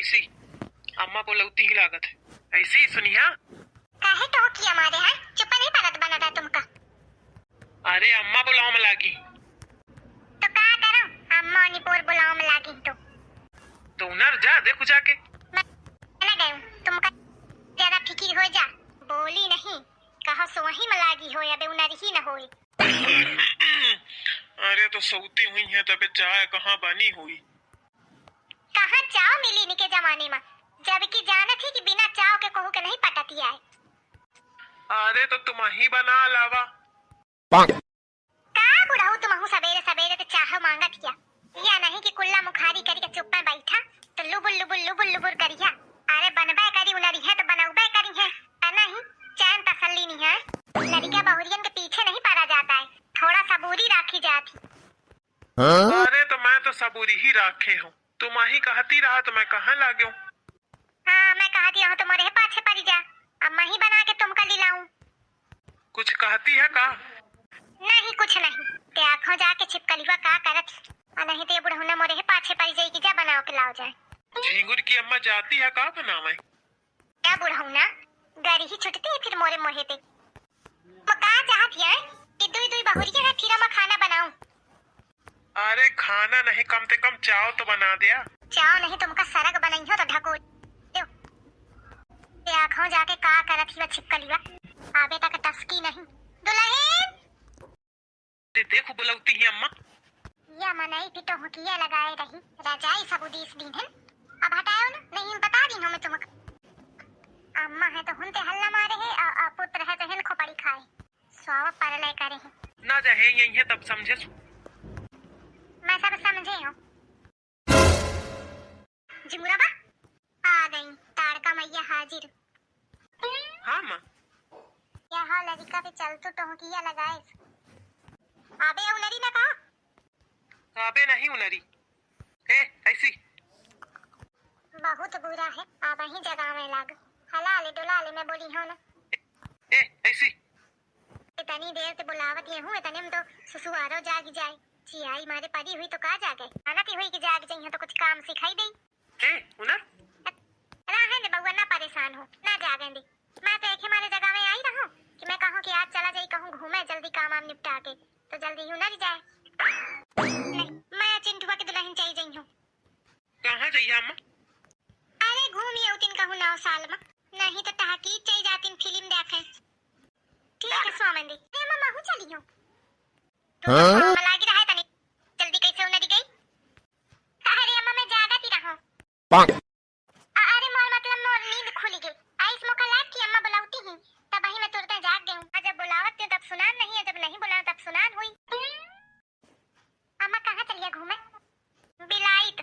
ऐसी अम्मा बोलौती ही लागत है ऐसी ही सुनिया। काहे तो की हमारे हां चुप नहीं बनता तुमका। अरे अम्मा बुलाओ में लागी तो का करो अम्मा नी पोर बुलाओ में लागी तो उनर जा देखो जाके। मैं ना गई तुमका ज्यादा फिकिर हो जा बोली नहीं कहो सो वही में लागी हो या बे उनर ही न होई। अरे तो सौती हुई है तबे चाय कहाँ बनी हुई। कहाँ चाव मिली नी के जमाने में जबकि जानत ही कि बिना चाव के कहू के नहीं पटती है। अरे तो तुम ही बना लावा। का बुढ़ाऊ तुम सवेरे सवेरे तो चाह मांगत किया या नहीं कि कुल्ला मुखारी करी के चुप में बैठा तो लुबुल लुबुल लुबुल लुबुल करिया। अरे बनबे करी उनरी है तो बनौबे करी है नहीं चैन तसल्ली नहीं है। लड़कियां बहुरियन के पीछे नहीं पड़ा जाता है थोड़ा सबूरी राखी जाती। अरे तो मैं तो सबूरी ही राखे हूँ तुम ही कहती रहा तो मैं कहाँ लागे हूँ। हाँ मैं कहती हूँ तुम्हारे पाछे पड़ी जा अब मैं ही बना के तुमका दिलाऊं। कुछ कहती है का? नहीं कुछ नहीं ते आँखों जाके छिपकलीवा का करत और नहीं तो ये बुढ़ौना मोरे है पाछे पड़ी जाई कि जा बनाओ के लाओ जाए। झींगुर की अम्मा जाती है का बनावे? क्या बुढ़ौना गाड़ी ही छुटती है फिर मोरे मोहे पे मका चाहती है कि दुई दुई बहुरिया है फिर मैं खाना बनाऊं। अरे खाना नहीं कम से कम चाव तो बना दिया। चाव नहीं तुमका सरग बनाई हो तो ढको दो ते आँखों जाके का करत ही छिपकलीवा आबे तक टसकी नहीं। दुल्हन देखो बुलौती ही अम्मा। या मनाई भी तो हुकिया लगाए रही रजाई सब उदीस दिन है अब हटाओ ना नहीं बता दी हूं मैं तुमको। अम्मा है तो हुनते हल्ला मारे है और पुत्र है तो हिन खोपड़ी खाए स्वाव परलय करे है ना जाए यही है तब समझे। मैं सब समझे हूं। जिमुराबा आ गई तारका मैया हाजिर। हाँ माँ यहाँ लड़का पे चल तो हुकिया लगाए आबे उनरी ना का आबे नहीं उनरी ऐसी बहुत बुरा है आप ही जगह में लाग हलाले डुलाले में बोली हो ना ऐसी इतनी देर से बुलावत ये हूँ इतने में तो ससुरारो जाग जाए चियाई मारे पड़ी हुई तो का जागे आनती हुई कि जाग जाइए तो कुछ काम सिखाई दे। उनर राहे ने बउआ ना परेशान हो ना जागे दी मैं तो एक हमारे जगह में आई रहूं कि मैं कहूं कि आज चला जाई कहूं घूमे जल्दी काम निपटा के तो जल्दी यूं ना जाए। नहीं मैं चिंटुआ के दुल्हन चाहिए जाई हूं। कहाँ जाइए अम्मा? अरे घूमिए उतिन कहूं 9 साल में नहीं तो तहकीक चाहिए जाती फिल्म देखे। ठीक है स्वामी दी मैं मम्मा हूं चली हूं तो लागी रहा तनी जल्दी कैसे उनरी गई। अरे अम्मा मैं जागती रहूं अरे मोर मतलब मोर नींद खुली गई आई इस मौका लाग की अम्मा बुलाती ही तब ही मैं तुरंत जाग गई हूं। जब बुलावत थी तब सुनान नहीं है जब नहीं बुलाओ तब सुनान हुई। अम्मा कहाँ चलिए घूमे बिलाइत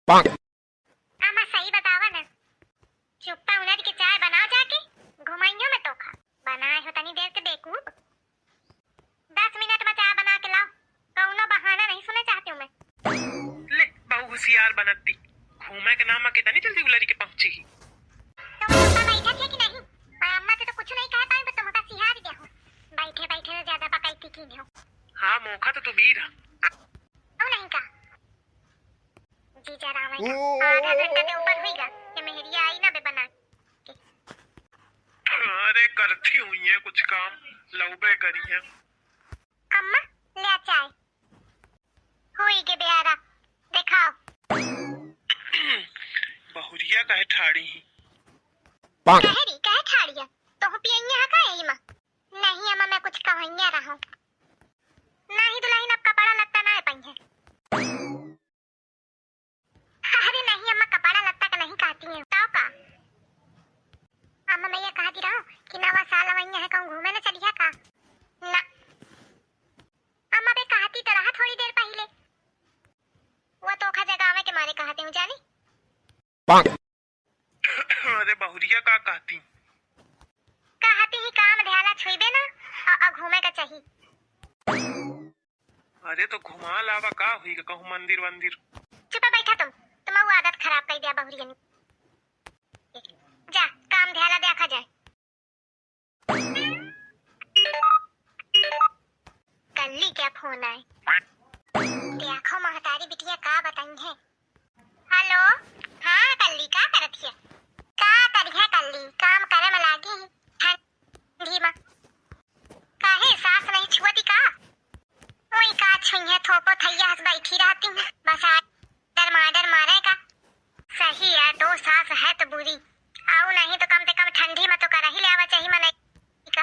अम्मा सही बतावा ना चुप्पा उनरी के चाय बनाओ जाके घुमाइयो में तो खा बनाए हो तनी देर के बेकूफ 10 मिनट में चाय बना के लाओ कौनो बहाना नहीं सुने चाहती हूँ मैं। ले बहु होशियार बनती घूमे के नाम के तनी जल्दी उलरी के पहुंची ही। तुम चुप्पा बैठा थे कि नहीं और अम्मा से तो कुछ नहीं कह पाई तुम का सिहार दिया हो बैठे बैठे ने ज्यादा पकाई थी की हो। हाँ मौका तो तू वीर नहीं का जीजा रावण आधा घंटा के ऊपर हुईगा कि मेहरिया आई ना बे बना के। अरे करती हुई है कुछ काम लौबे करी है। अम्मा ले चाय हुई के बेयारा दिखाओ। बहुरिया कहे ठाड़ी ही कहे ठाड़िया तो पियइया का है मां नहीं अम्मा मैं कुछ कहइया रहा नहीं दुल्हन अब कपड़ा लगता ना है पहिए। अरे नहीं अम्मा कपड़ा लगता का नहीं कहती है ताऊ का अम्मा मैं ये कहती रहा कि नवा साल वइया है कहूं घूमे ना चलिया का ना अम्मा बे कहती तो रहा थोड़ी देर पहले वो तोखा जगावे के मारे कहते हूं जानी। अरे बहुरिया का कहती ही काम ध्याला छुईबे ना और घूमे का चाहिए। अरे तो घुमा लावा का हुई कहूं मंदिर वंदिर। चुप बैठा तुम वो आदत खराब कर दिया बहुरिया ने जा काम ध्याला देखा जाए। कल्ली क्या फोन आए देखो महतारी बिटिया का बताई है। हेलो हाँ करत हिया। का करिया कल्ली काम करे में लागी ठंडी में। काहे सास नहीं छुअती का? ओई का छुइया थोपो थैया हस बैठी रहती हूँ बस डर मारे का। सही है दो सास है तो बुरी आओ नहीं तो कम से कम ठंडी में तो कर ही लेवा चाहिए मन का।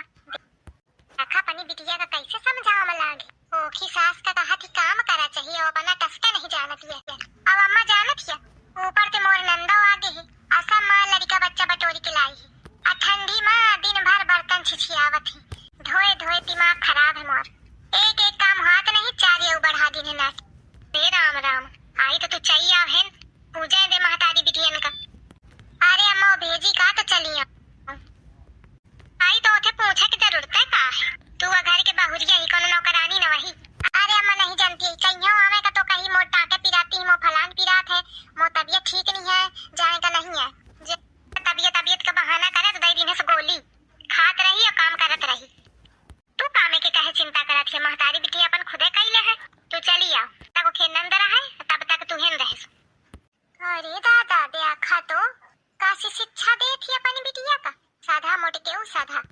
रखा अपनी बिटिया का कैसे समझाओ में लागे ओखी सास का कहा थी काम करा चाहिए और अपना टसका नहीं जानती है। अब अम्मा जानत हिया ऊपर से मोर नंदा आगे है ऐसा माँ लड़का बच्चा बटोरी के लाई है। ठंडी में दिन भर बर्तन छिछियावत है धोए धोए दिमाग खराब है मोर। एक एक काम हाथ नहीं चार ये बढ़ा दिन है ना। हे राम राम आई तो तू चाहिए आवहन पूजा दे महतारी बिटियन का। अरे अम्मा भेजी का तो चलिए आई तो उठे पूछे की जरूरत है का है तू घर के बाहुरिया ही कोनो नौकरानी न वही। अरे अम्मा नहीं जानती कहीं आवे का तो कहीं मोर टाके पिराती मो फलान पिरात है मो तबीयत ठीक नहीं है जाने का नहीं है। तबीयत का बहाना करे तो दई दिन से गोली खात रही और काम करत रही। तू कामे के कहे चिंता करत है महतारी बिटिया अपन खुदे कइले है। तू चली आओ तको खेन अंदर है तब तक तू हेन रहे। अरे दादा देखा तो काशी शिक्षा दे थी अपनी बिटिया का साधा मोटे के साधा।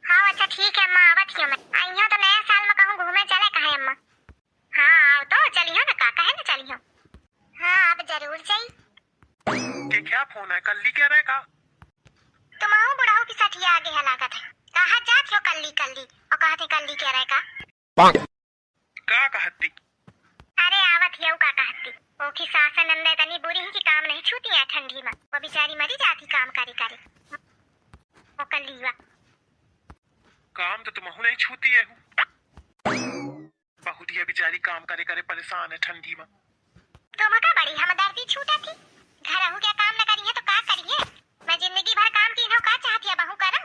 हाँ अच्छा ठीक है अम्मा आवत ही मैं आई हूँ तो नया साल में कहूँ घूमे चले कहे अम्मा। हाँ आओ तो चली हो ना काका है ना चली हो। हाँ अब जरूर चाहिए। के क्या फोन है कल्ली क्या रहेगा? तुम आओ बुढ़ाऊ की सठिया आगे हलाकत है कहा जात हो कल्ली और कहते कल्ली क्या रहेगा का कहती? अरे आवत ही का कहती ओखी सास नंदे तनी बुरी ही की काम नहीं छूती है ठंडी में वो बेचारी मरी जाती काम करे करे वो कल्लीवा काम तो तुम नहीं छूती है बहुदिया बेचारी काम करे करे परेशान है ठंडी में। तुम का बड़ी हमदर्दी छूटा थी घर रहू क्या काम न करी है तो का करिए। मैं जिंदगी भर काम की हो का चाहती है बहू करा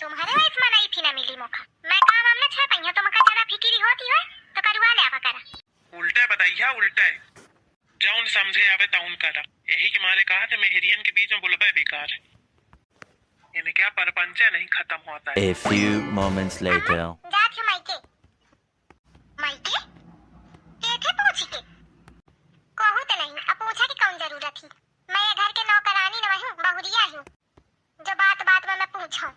तुम्हारे वैस में नहीं थी ना मिली मौका मैं काम हमने छह पई तुम का ज्यादा फिक्री होती है तो करवा ले आपा करा। उल्टा बताइया उल्टा है जौन समझे आवे तौन करा यही के मारे कहा थे मेहरियन के बीच में बुलबे बेकार है इन्हें क्या परपंचा नहीं खत्म होता है। A few moments later. जात हो माइके माइके केथे पूछ के कहू तो नहीं अब पूछा की कौन जरूरत थी। मैं ये घर के नौकरानी न हूँ बहुरिया हूँ जो बात में मैं पूछूं।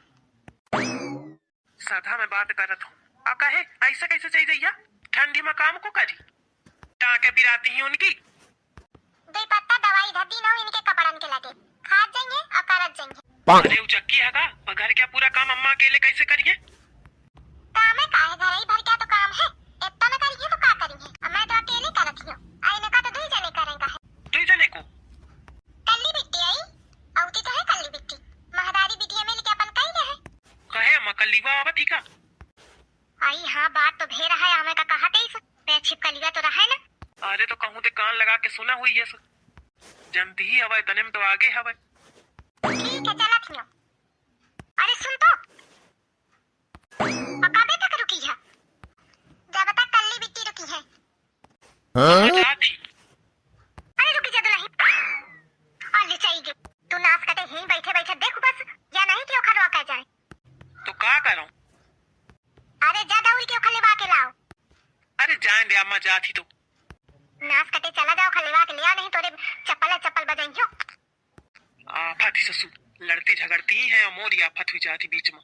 साधा में बात करत हूँ कहे ऐसा कैसे चाहिए ठंडी में काम को करी टाके पिराती ही उनकी दे पत्ता दवाई धदी न इनके कपड़न के लगे खा जाएंगे और करत जाएंगे। अरे उचक्की है का घर क्या पूरा काम अम्मा अकेले कैसे करिए? काम है का है घर ही भर क्या तो काम है इतना न करिए तो का करेंगे अब मैं तो अकेले करत हूँ आईने का तो दो जने करेंगे। तू जने को कल्ली बिट्टी आई औती तो है कल्ली बिट्टी महदारी बिटिया में लेके अपन कहीं रहे कहे अम्मा कल्लीवा आवत ही का आई। हाँ बात तो भेर है हमें का कहा तेईस पे छिपकलिया तो रहा है ना। अरे तो कहूँ ते कान लगा के सुना हुई है जनती ही हवा तने में तो आगे हवा। ठीक है चला थियो। अरे सुन तो कबे तक रुकी है जब तक कल्ली बिट्टी रुकी है। थी अरे रुकी जा नहीं और ले चाहिए तू नाच कटे यहीं बैठे बैठे देख बस या नहीं कि ओखा रोका जाए तो का करूं? अरे जा दौड़ के ओखा लेवा के लाओ। अरे जान दे अम्मा जाती तो नाच कटे चला जाओ खलेवा के लिया नहीं तोरे चप्पल बजाइयो। आफत ही ससुर लड़ती झगड़ती ही है और मोरी आफत हुई जाती बीच में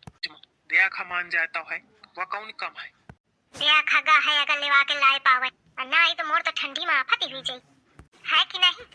दया खा मान जाता है वह कौन कम है। दया खगा है अगर लेवा के लाए पावे ना आई तो मोर तो ठंडी में आफत ही हुई जाई है कि नहीं।